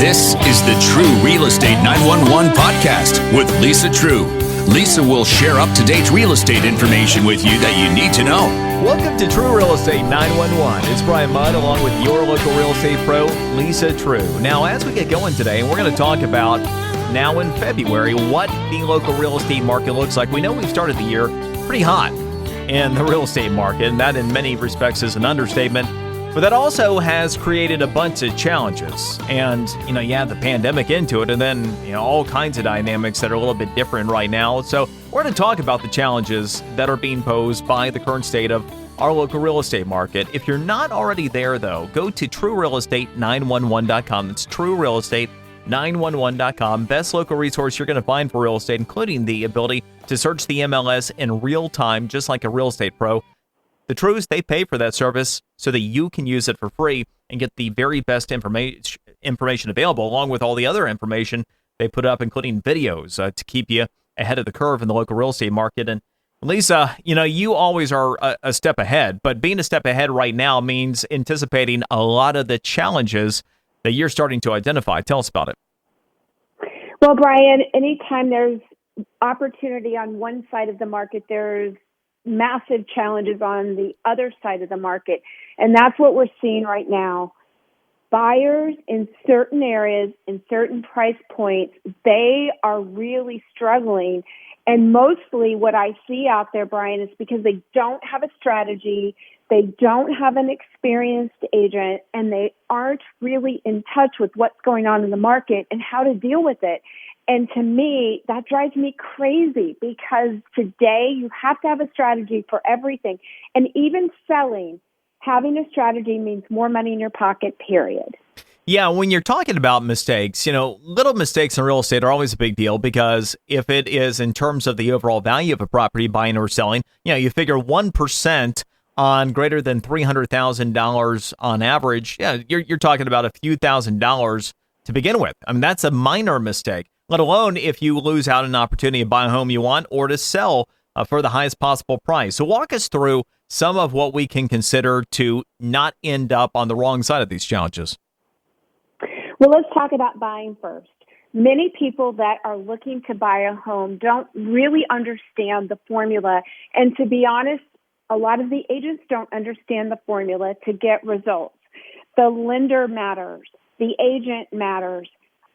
This is the Treu Real Estate 911 podcast with Lisa Treu. Lisa will share up-to-date real estate information with you that you need to know. Welcome to Treu Real Estate 911. It's Brian Mudd along with your local real estate pro, Lisa Treu. Now, as we get going today, we're going to talk about now in February what the local real estate market looks like. We know we've started the year pretty hot in the real estate market, and that in many respects is an understatement. But that also has created a bunch of challenges. And, you add the pandemic into it, and then, all kinds of dynamics that are a little bit different right now. So we're going to talk about the challenges that are being posed by the current state of our local real estate market. If you're not already there, though, go to TreuRealEstate911.com. That's TreuRealEstate911.com. Best local resource you're going to find for real estate, including the ability to search the MLS in real time, just like a real estate pro. The Treus, they pay for that service so that you can use it for free and get the very best information available, along with all the other information they put up, including videos to keep you ahead of the curve in the local real estate market. And Lisa, you always are a step ahead, but being a step ahead right now means anticipating a lot of the challenges that you're starting to identify. Tell us about it. Well, Brian, anytime there's opportunity on one side of the market, there's massive challenges on the other side of the market. And that's what we're seeing right now. Buyers in certain areas, in certain price points, they are really struggling. And mostly what I see out there, Brian, is because they don't have a strategy, they don't have an experienced agent, and they aren't really in touch with what's going on in the market and how to deal with it. And to me, that drives me crazy because today you have to have a strategy for everything. And even selling, having a strategy means more money in your pocket, period. Yeah, when you're talking about mistakes, little mistakes in real estate are always a big deal because if it is in terms of the overall value of a property, buying or selling, you figure 1% on greater than $300,000 on average, you're talking about a few $1,000s to begin with. I mean, that's a minor mistake, let alone if you lose out on an opportunity to buy a home you want or to sell for the highest possible price. So walk us through some of what we can consider to not end up on the wrong side of these challenges. Well, let's talk about buying first. Many people that are looking to buy a home don't really understand the formula. And to be honest, a lot of the agents don't understand the formula to get results. The lender matters. The agent matters.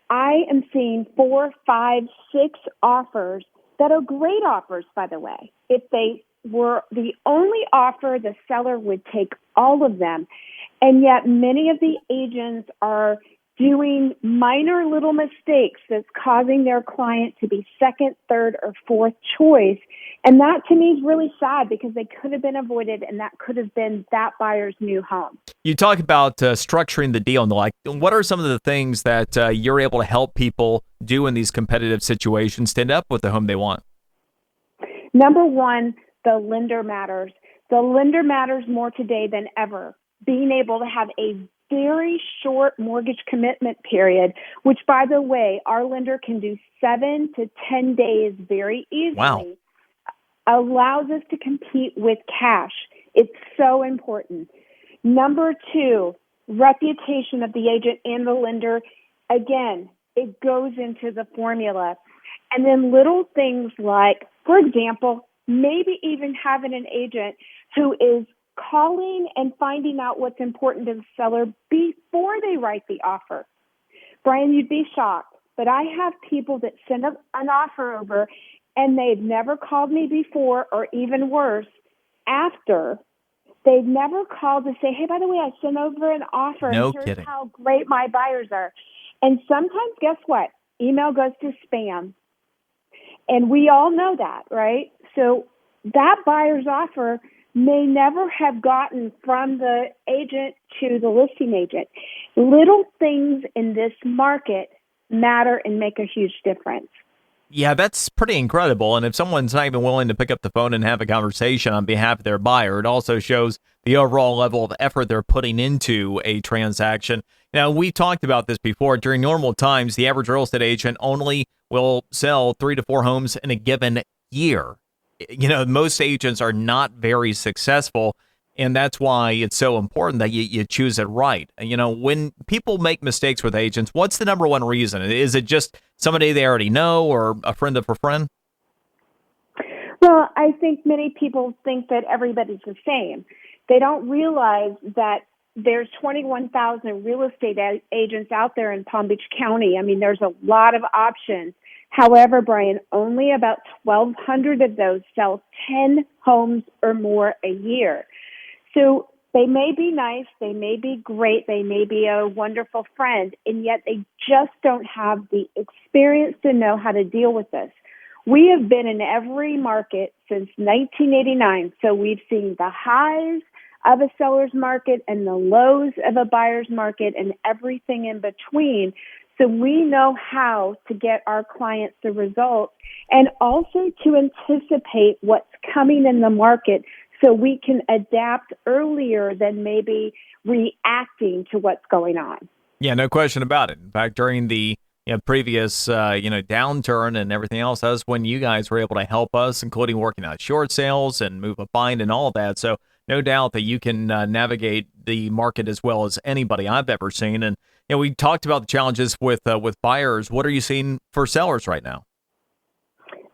I am seeing 4, 5, 6 offers that are great offers, by the way. If they were the only offer, the seller would take all of them. And yet many of the agents are doing minor little mistakes that's causing their client to be second, third, or fourth choice. And that to me is really sad because they could have been avoided and that could have been that buyer's new home. You talk about structuring the deal and the like. What are some of the things that you're able to help people do in these competitive situations to end up with the home they want? Number one, the lender matters. The lender matters more today than ever. Being able to have a very short mortgage commitment period, which, by the way, our lender can do 7 to 10 days very easily. Wow. Allows us to compete with cash. It's so important. Number two, reputation of the agent and the lender. Again, it goes into the formula. And then little things like, for example, maybe even having an agent who is calling and finding out what's important to the seller before they write the offer. Brian, you'd be shocked, but I have people that send an offer over and they've never called me before, or even worse, after. They've never called to say, hey, by the way, I sent over an offer No and here's kidding. how great my buyers are. And sometimes, guess what? Email goes to spam. And we all know that, right? So that buyer's offer may never have gotten from the agent to the listing agent. Little things in this market matter and make a huge difference. Yeah, that's pretty incredible. And if someone's not even willing to pick up the phone and have a conversation on behalf of their buyer, it also shows the overall level of effort they're putting into a transaction. Now, we talked about this before. During normal times, the average real estate agent only will sell 3 to 4 homes in a given year. Most agents are not very successful And that's why it's so important that you choose it right. When people make mistakes with agents, what's the number one reason? Is it just somebody they already know or a friend of a friend? Well, I think many people think that everybody's the same. They don't realize that there's 21,000 real estate agents out there in Palm Beach County. I mean, there's a lot of options. However, Brian, only about 1,200 of those sell 10 homes or more a year. So they may be nice, they may be great, they may be a wonderful friend, and yet they just don't have the experience to know how to deal with this. We have been in every market since 1989, so we've seen the highs of a seller's market and the lows of a buyer's market and everything in between. So we know how to get our clients the results and also to anticipate what's coming in the market so we can adapt earlier than maybe reacting to what's going on. Yeah, no question about it. In fact, during the previous downturn and everything else, that's when you guys were able to help us, including working out short sales and move a bind and all of that. So no doubt that you can navigate the market as well as anybody I've ever seen. And we talked about the challenges with buyers. What are you seeing for sellers right now?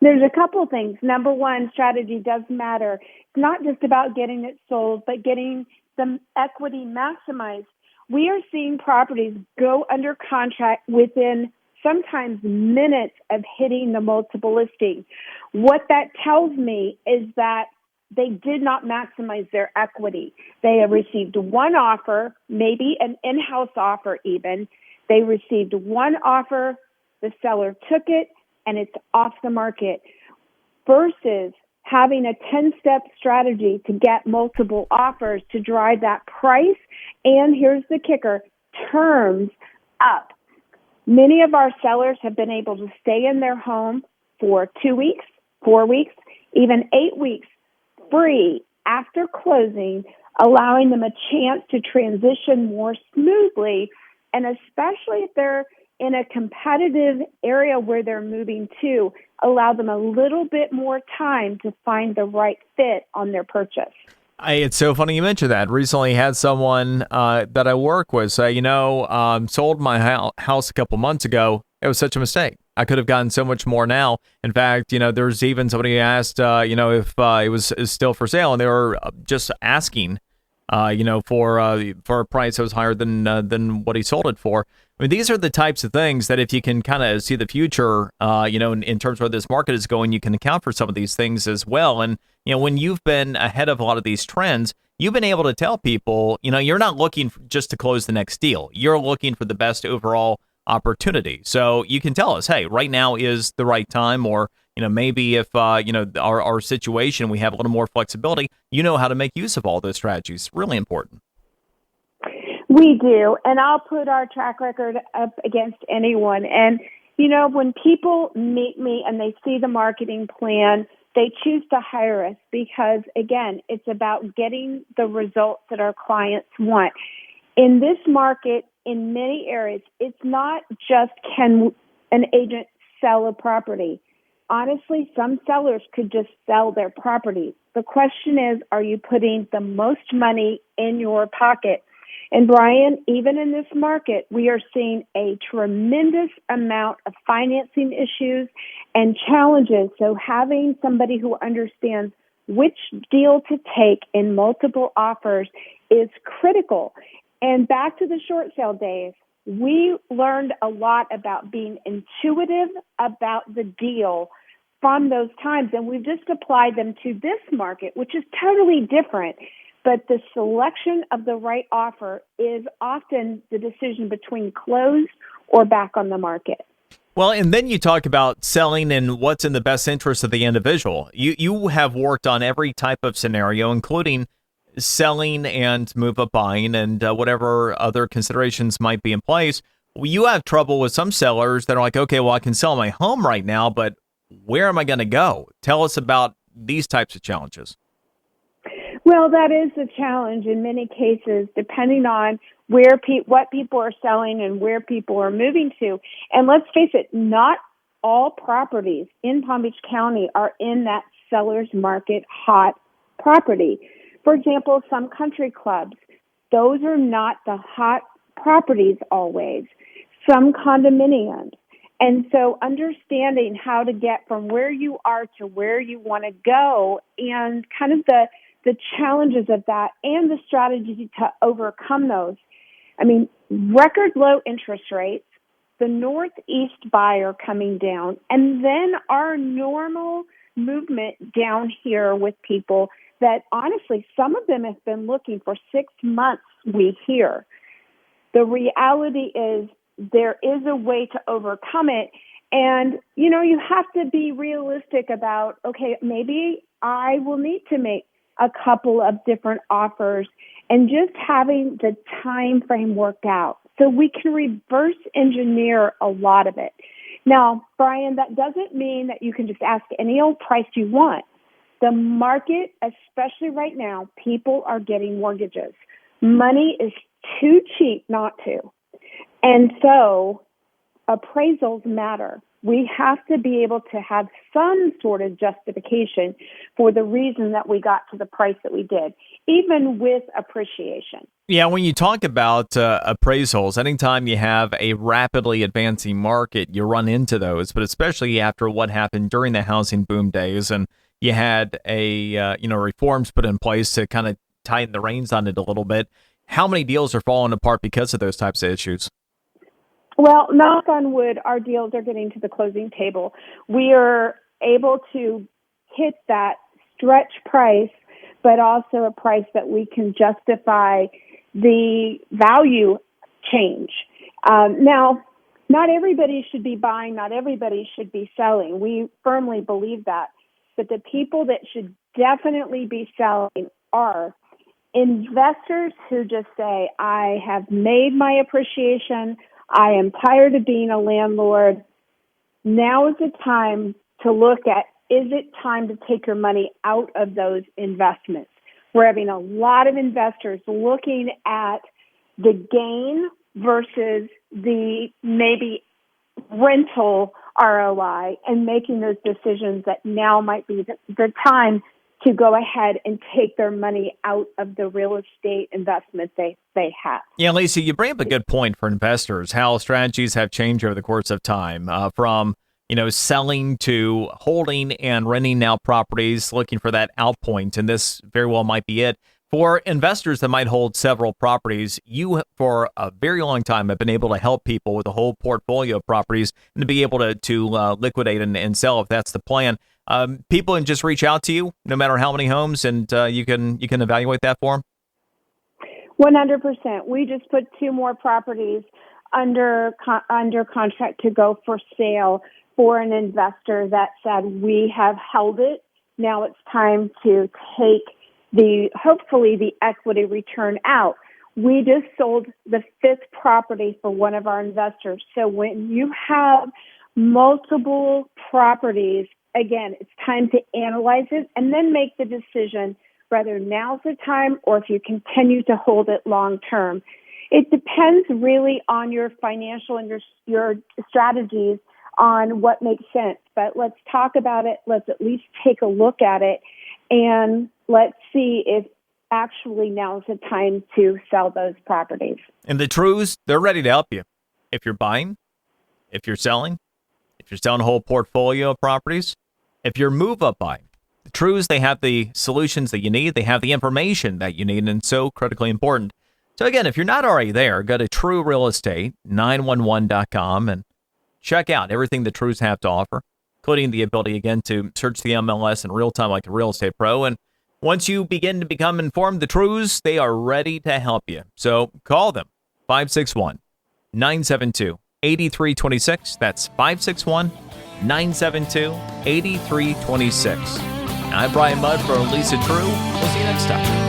There's a couple things. Number one, strategy does matter. It's not just about getting it sold, but getting the equity maximized. We are seeing properties go under contract within sometimes minutes of hitting the multiple listing. What that tells me is that they did not maximize their equity. They have received one offer, maybe an in-house offer even. They received one offer, the seller took it, and it's off the market, versus having a 10-step strategy to get multiple offers to drive that price. And here's the kicker, terms up. Many of our sellers have been able to stay in their home for 2 weeks, 4 weeks, even 8 weeks free after closing, allowing them a chance to transition more smoothly, and especially if they're in a competitive area where they're moving to, allow them a little bit more time to find the right fit on their purchase. It's so funny you mentioned that. Recently had someone that I work with say, sold my house a couple months ago. It was such a mistake. I could have gotten so much more now. In fact, there's even somebody asked, if it was still for sale, and they were just asking, for a price that was higher than what he sold it for. I mean, these are the types of things that if you can kind of see the future, in terms of where this market is going, you can account for some of these things as well. And, when you've been ahead of a lot of these trends, you've been able to tell people, you're not looking just to close the next deal. You're looking for the best overall opportunity. So you can tell us, hey, right now is the right time, or, maybe if, our situation, we have a little more flexibility, how to make use of all those strategies. Really important. We do, and I'll put our track record up against anyone. And, when people meet me and they see the marketing plan, they choose to hire us because, again, it's about getting the results that our clients want. In this market, in many areas, it's not just can an agent sell a property. Honestly, some sellers could just sell their property. The question is, are you putting the most money in your pocket? And Brian, even in this market, we are seeing a tremendous amount of financing issues and challenges. So having somebody who understands which deal to take in multiple offers is critical. And back to the short sale days, we learned a lot about being intuitive about the deal from those times. And we've just applied them to this market, which is totally different. But the selection of the right offer is often the decision between close or back on the market. Well, and then you talk about selling and what's in the best interest of the individual. You have worked on every type of scenario, including selling and move up buying and whatever other considerations might be in place. You have trouble with some sellers that are like, okay, well, I can sell my home right now, but where am I going to go? Tell us about these types of challenges. Well, that is a challenge in many cases, depending on what people are selling and where people are moving to. And let's face it, not all properties in Palm Beach County are in that seller's market hot property. For example, some country clubs, those are not the hot properties always. Some condominiums. And so understanding how to get from where you are to where you want to go and kind of the challenges of that and the strategies to overcome those. I mean, record low interest rates, the Northeast buyer coming down, and then our normal movement down here with people that honestly, some of them have been looking for 6 months, we hear. The reality is there is a way to overcome it. And, you have to be realistic about, okay, maybe I will need to make a couple of different offers and just having the time frame work out so we can reverse engineer a lot of it. Now, Brian, that doesn't mean that you can just ask any old price you want. The market, especially right now, people are getting mortgages. Money is too cheap not to. And so appraisals matter. We have to be able to have some sort of justification for the reason that we got to the price that we did, even with appreciation. Yeah, when you talk about appraisals, anytime you have a rapidly advancing market, you run into those, but especially after what happened during the housing boom days, and you had reforms put in place to kind of tighten the reins on it a little bit. How many deals are falling apart because of those types of issues? Well, knock on wood, our deals are getting to the closing table. We are able to hit that stretch price, but also a price that we can justify the value change. Now, not everybody should be buying, not everybody should be selling. We firmly believe that. But the people that should definitely be selling are investors who just say, I have made my appreciation. I am tired of being a landlord. Now is the time to look at, is it time to take your money out of those investments? We're having a lot of investors looking at the gain versus the maybe rental ROI and making those decisions that now might be the time to go ahead and take their money out of the real estate investment they have. Yeah, Lisa, you bring up a good point for investors, how strategies have changed over the course of time from, selling to holding and renting now properties, looking for that out point, and this very well might be it. For investors that might hold several properties, you, for a very long time, have been able to help people with a whole portfolio of properties and to be able to liquidate and sell if that's the plan. People can just reach out to you, no matter how many homes, and you can evaluate that for them? 100%. We just put 2 more properties under contract to go for sale for an investor that said, we have held it. Now it's time to take hopefully the equity return out. We just sold the 5th property for one of our investors. So when you have multiple properties, again, it's time to analyze it and then make the decision whether now's the time or if you continue to hold it long term. It depends really on your financial and your strategies on what makes sense. But let's talk about it. Let's at least take a look at it, and let's see if actually now's the time to sell those properties. And the Treus, they're ready to help you. If you're buying, if you're selling a whole portfolio of properties, if you're move-up buying, the Treus, they have the solutions that you need. They have the information that you need, and so critically important. So again, if you're not already there, go to Treu Real Estate, 911.com, and check out everything the Treus have to offer, including the ability, again, to search the MLS in real time like a real estate pro. And once you begin to become informed, the Treus, they are ready to help you. So call them, 561-972-8326. That's 561-972-8326. I'm Brian Mudd for Lisa Treu. We'll see you next time.